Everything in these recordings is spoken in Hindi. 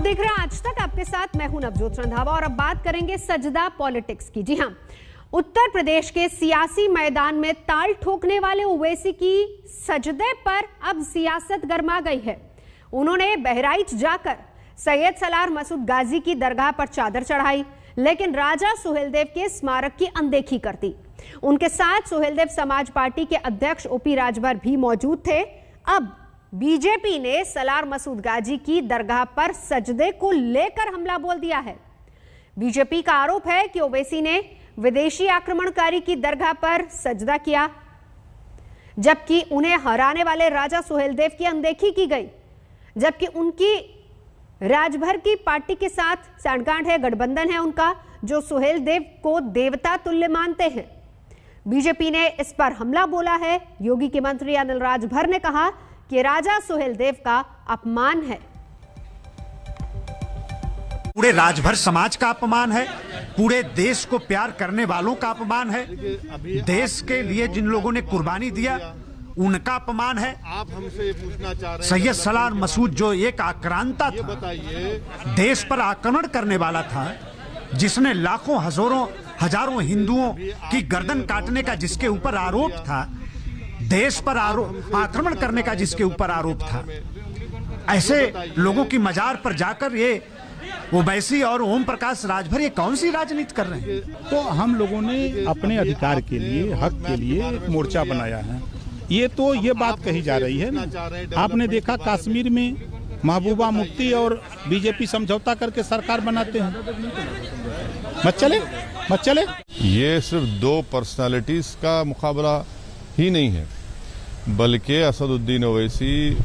देख रहे हैं आज तक, आपके साथ मैं हूं नवजोत रंधावा और अब बात करेंगे सजदा पॉलिटिक्स की। जी हां, उत्तर प्रदेश के सियासी मैदान में ताल ठोकने वाले ओवैसी की सजदे पर अब सियासत गर्मा गई है। उन्होंने बहराइच जाकर सैयद सलार मसूद गाजी की दरगाह पर चादर चढ़ाई, लेकिन राजा सुहेलदेव के स्मारक की अनदेखी कर दी। उनके साथ सुहेलदेव समाज पार्टी के अध्यक्ष ओपी राजभर भी मौजूद थे। अब बीजेपी ने सलार मसूद गाजी की दरगाह पर सजदे को लेकर हमला बोल दिया है। बीजेपी का आरोप है कि ओवैसी ने विदेशी आक्रमणकारी की दरगाह पर सजदा किया, जबकि उन्हें हराने वाले राजा सुहेलदेव की अनदेखी की गई, जबकि उनकी राजभर की पार्टी के साथ सांठगांठ है, गठबंधन है उनका, जो सुहेलदेव को देवता तुल्य मानते हैं। बीजेपी ने इस पर हमला बोला है। योगी के मंत्री अनिल राजभर ने कहा कि राजा सुहेलदेव का अपमान है। पूरे राजभर समाज का अपमान है, पूरे देश को प्यार करने वालों का अपमान है, देश के लिए जिन लोगों ने कुर्बानी दिया उनका अपमान है। आप हमसे पूछना चाह रहे हैं सैयद सलार मसूद जो एक आक्रांता था, देश पर आक्रमण करने वाला था, जिसने लाखों हजारों हिंदुओं की गर्दन काटने का जिसके ऊपर आरोप था, देश पर आक्रमण करने का जिसके ऊपर आरोप था, ऐसे लोगों की मजार पर जाकर ये ओवैसी और ओम प्रकाश राजभर ये कौन सी राजनीति कर रहे हैं? तो हम लोगों ने अपने अधिकार के लिए, हक के लिए एक मोर्चा बनाया है। ये बात कही जा रही है ना, आपने देखा कश्मीर में महबूबा मुफ्ती और बीजेपी समझौता करके सरकार बनाते हैं। मत चले। ये सिर्फ दो पर्सनालिटीज का मुकाबला ही नहीं है, बल्कि असदुद्दीन ओवैसी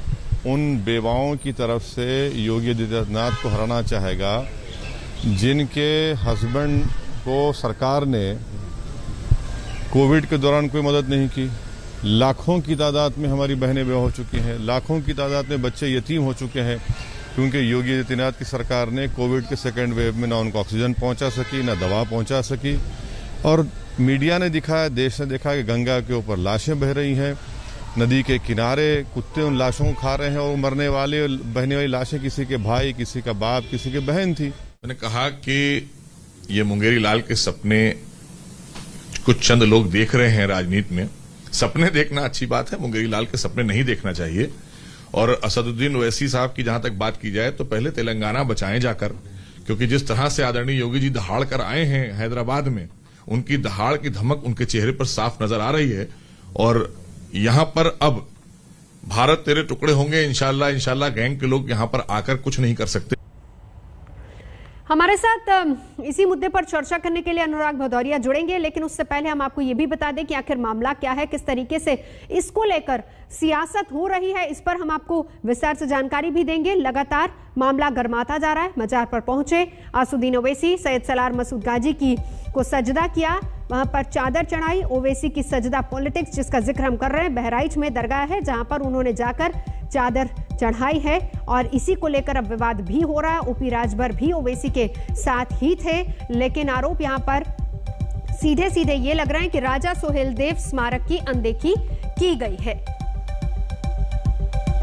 उन बेवाओं की तरफ से योगी आदित्यनाथ को हराना चाहेगा, जिनके हस्बैंड को सरकार ने कोविड के दौरान कोई मदद नहीं की। लाखों की तादाद में हमारी बहनें बेवा हो चुकी हैं, लाखों की तादाद में बच्चे यतीम हो चुके हैं, क्योंकि योगी आदित्यनाथ की सरकार ने कोविड के सेकेंड वेव में ना उनको ऑक्सीजन पहुंचा सकी, ना दवा पहुंचा सकी। और मीडिया ने दिखाया, देश ने देखा कि गंगा के ऊपर लाशें बह रही हैं, नदी के किनारे कुत्ते उन लाशों को खा रहे हैं, और मरने वाले बहने वाली लाशें किसी के भाई, किसी का बाप, किसी की बहन थी। मैंने कहा कि ये मुंगेरी लाल के सपने कुछ चंद लोग देख रहे हैं राजनीति में। सपने देखना अच्छी बात है, मुंगेरी लाल के सपने नहीं देखना चाहिए। और असदुद्दीन ओवैसी साहब की जहां तक बात की जाए तो पहले तेलंगाना बचाएं जाकर, क्योंकि जिस तरह से आदरणीय योगी जी दहाड़ कर आए हैं हैदराबाद में, उनकी दहाड़ की धमक उनके चेहरे पर साफ नजर आ रही है। और यहां पर अब भारत तेरे टुकड़े होंगे इंशाल्लाह गैंग के लोग यहां पर आकर कुछ नहीं कर सकते। हमारे साथ इसी मुद्दे पर चर्चा करने के लिए अनुराग भदौरिया जुड़ेंगे, लेकिन उससे पहले हम आपको ये भी बता दें कि आखिर मामला क्या है, किस तरीके से इसको लेकर सियासत हो रही है। इस पर हम आपको विस्तार से जानकारी भी देंगे। लगातार मामला गर्माता जा रहा है। मजार पर पहुंचे असदुद्दीन ओवैसी, सैयद सलार मसूद गाजी को सजदा किया, वहां पर चादर चढ़ाई। ओवैसी की सजदा पॉलिटिक्स जिसका जिक्र हम कर रहे हैं, बहराइच में दरगाह है जहां पर उन्होंने जाकर चादर चढ़ाई है, और इसी को लेकर अब विवाद भी हो रहा है। ओपी राजभर भी ओवैसी के साथ ही थे, लेकिन आरोप यहां पर सीधे ये लग रहे हैं कि राजा सुहेलदेव स्मारक की अनदेखी की गई है।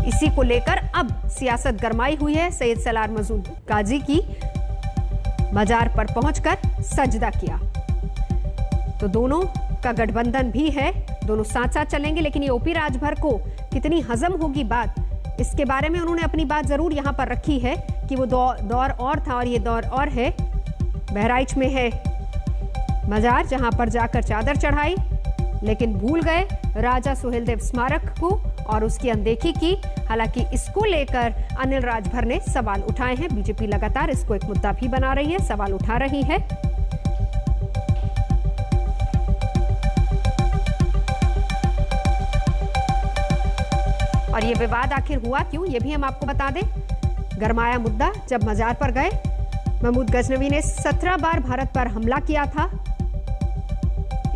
इसी को लेकर अब सियासत गरमाई हुई है। सैयद सलार मसूद गाजी की मजार पर पहुंचकर सजदा किया। तो दोनों का गठबंधन भी है, दोनों साथ साथ चलेंगे, लेकिन ये ओपी राजभर को कितनी हजम होगी बात, इसके बारे में उन्होंने अपनी बात जरूर यहां पर रखी है कि वो दौर और था और ये दौर और है। बहराइच में है मजार जहां पर जाकर चादर चढ़ाई, लेकिन भूल गए राजा सुहेलदेव स्मारक को और उसकी अनदेखी की। हालांकि इसको लेकर अनिल राजभर ने सवाल उठाए हैं। बीजेपी लगातार इसको एक मुद्दा भी बना रही है, सवाल उठा रही है। और ये विवाद आखिर हुआ क्यों, ये भी हम आपको बता दें। गरमाया मुद्दा जब मजार पर गए। महमूद गजनवी ने 17 बार भारत पर हमला किया था।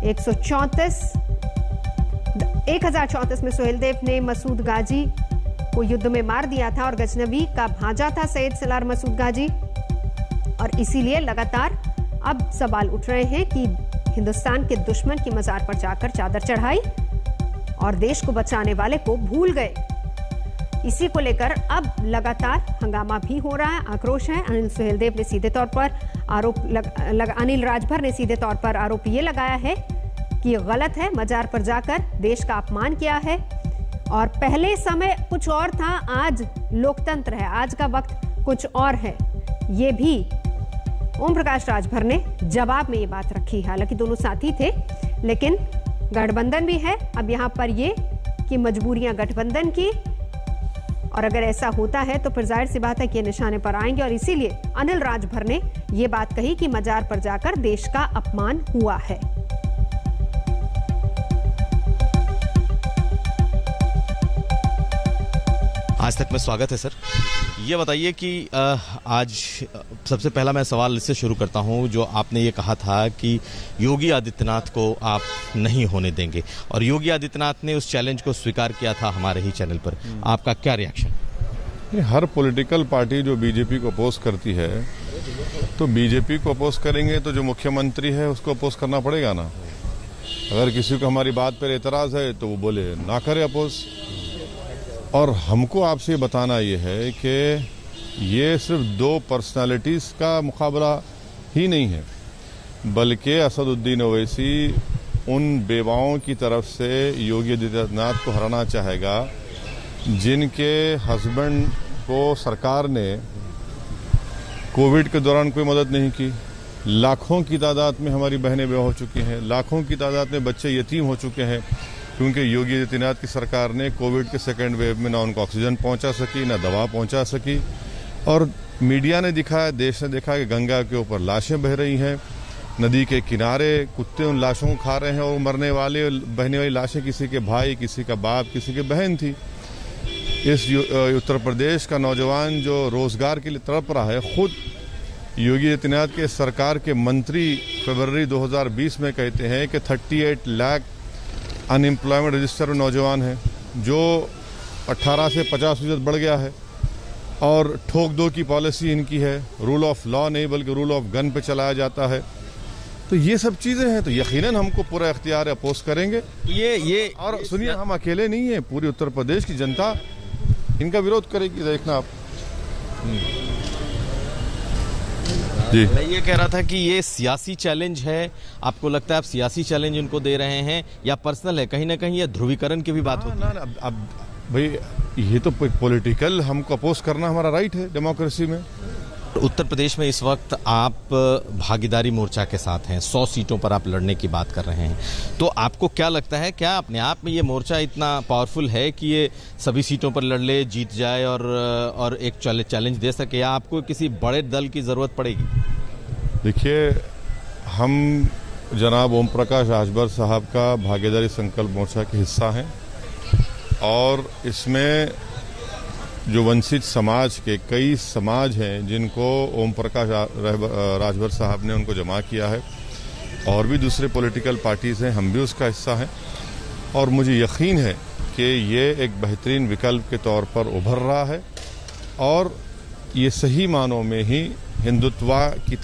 1034 में सुहेलदेव ने मसूद गाजी को युद्ध में मार दिया था, और गजनवी का भांजा था सैयद सलार मसूद गाजी। और इसीलिए लगातार अब सवाल उठ रहे हैं कि हिंदुस्तान के दुश्मन की मजार पर जाकर चादर चढ़ाई और देश को बचाने वाले को भूल गए। इसी को लेकर अब लगातार हंगामा भी हो रहा है, आक्रोश है। अनिल राजभर ने सीधे तौर पर आरोप ये लगाया है कि ये गलत है, मजार पर जाकर देश का अपमान किया है और पहले समय कुछ और था, आज लोकतंत्र है, आज का वक्त कुछ और है। ये भी ओम प्रकाश राजभर ने जवाब में ये बात रखी। हालांकि दोनों साथी थे, लेकिन गठबंधन भी है। अब यहां पर ये कि मजबूरियां गठबंधन की, और अगर ऐसा होता है तो फिर जाहिर सी बात है कि ये निशाने पर आएंगे। और इसीलिए अनिल राजभर ने ये बात कही कि मजार पर जाकर देश का अपमान हुआ है। आज तक में स्वागत है सर। ये बताइए कि आज सबसे पहला मैं सवाल इससे शुरू करता हूं, जो आपने ये कहा था कि योगी आदित्यनाथ को आप नहीं होने देंगे, और योगी आदित्यनाथ ने उस चैलेंज को स्वीकार किया था हमारे ही चैनल पर। आपका क्या रिएक्शन? हर पॉलिटिकल पार्टी जो बीजेपी को अपोज करती है, तो बीजेपी को अपोज करेंगे तो जो मुख्यमंत्री है उसको अपोज करना पड़ेगा ना। अगर किसी को हमारी बात पर एतराज है तो वो बोले ना करे अपोज। और हमको आपसे बताना ये है कि ये सिर्फ दो पर्सनालिटीज़ का मुकाबला ही नहीं है, बल्कि असदुद्दीन ओवैसी उन बेवाओं की तरफ से योगी आदित्यनाथ को हराना चाहेगा जिनके हस्बैंड को सरकार ने कोविड के दौरान कोई मदद नहीं की। लाखों की तादाद में हमारी बहनें बेवा हो चुकी हैं, लाखों की तादाद में बच्चे यतीम हो चुके हैं, क्योंकि योगी आदित्यनाथ की सरकार ने कोविड के सेकेंड वेव में ना उनको ऑक्सीजन पहुंचा सकी, ना दवा पहुंचा सकी। और मीडिया ने दिखाया, देश ने देखा कि गंगा के ऊपर लाशें बह रही हैं, नदी के किनारे कुत्ते उन लाशों को खा रहे हैं, और मरने वाले बहने वाली लाशें किसी के भाई, किसी का बाप, किसी की बहन थी। इस उत्तर प्रदेश का नौजवान जो रोजगार के लिए तड़प रहा है, खुद योगी आदित्यनाथ के सरकार के मंत्री फरवरी 2020 में कहते हैं कि 38 लाख अनएम्प्लॉयमेंट रजिस्टर में नौजवान है, जो 18 से 50% बढ़ गया है। और ठोक दो की पॉलिसी इनकी है, रूल ऑफ लॉ नहीं बल्कि रूल ऑफ गन पे चलाया जाता है। तो ये सब चीज़ें हैं, तो यकीनन हमको पूरा इख्तियार अपोज करेंगे। ये और सुनिए, हम अकेले नहीं हैं, पूरी उत्तर प्रदेश की जनता इनका विरोध करेगी, देखना आप। जी, मैं ये कह रहा था कि ये सियासी चैलेंज है। आपको लगता है आप सियासी चैलेंज उनको दे रहे हैं या पर्सनल है? कहीं ना कहीं ये ध्रुवीकरण की भी बात होती है। ना, अब भाई ये तो पॉलिटिकल, हमको अपोज करना हमारा राइट है डेमोक्रेसी में। उत्तर प्रदेश में इस वक्त आप भागीदारी मोर्चा के साथ हैं, 100 सीटों पर आप लड़ने की बात कर रहे हैं, तो आपको क्या लगता है, क्या अपने आप में ये मोर्चा इतना पावरफुल है कि ये सभी सीटों पर लड़ ले, जीत जाए और एक चैलेंज दे सके, या आपको किसी बड़े दल की ज़रूरत पड़ेगी? देखिए, हम जनाब ओम प्रकाश राजभर साहब का भागीदारी संकल्प मोर्चा के हिस्सा हैं, और इसमें जो वंचित समाज के कई समाज हैं जिनको ओम प्रकाश राजभर साहब ने उनको जमा किया है, और भी दूसरे पॉलिटिकल पार्टीज़ हैं, हम भी उसका हिस्सा हैं। और मुझे यकीन है कि ये एक बेहतरीन विकल्प के तौर पर उभर रहा है, और ये सही मानों में ही हिंदुत्व की